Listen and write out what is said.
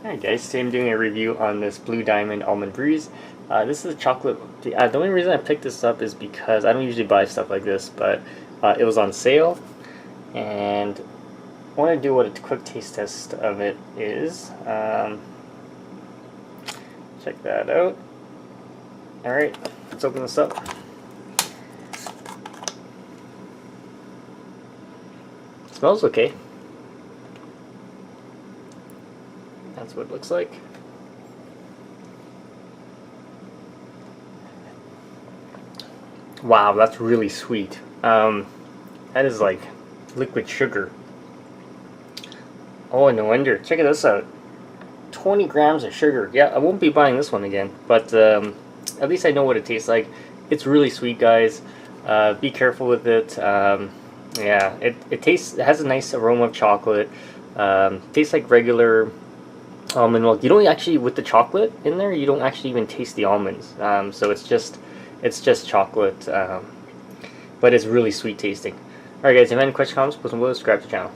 Alright guys, today I'm doing a review on this Blue Diamond Almond Breeze. This is a chocolate. The only reason I picked this up is because I don't usually buy stuff like this, but it was on sale, and I want to do what a quick taste test of it is. Check that out. Alright, let's open this up. It smells okay. That's what it looks like. Wow, that's really sweet. That is like liquid sugar. Oh, no wonder. Check this out. 20 grams of sugar. Yeah, I won't be buying this one again, but at least I know what it tastes like. It's really sweet, guys. Be careful with it. Yeah, it has a nice aroma of chocolate. Tastes like regular almond milk. You don't actually, with the chocolate in there, you don't actually even taste the almonds. So it's just chocolate, but it's really sweet tasting. Alright guys, if you have any questions, comments, please subscribe to the channel.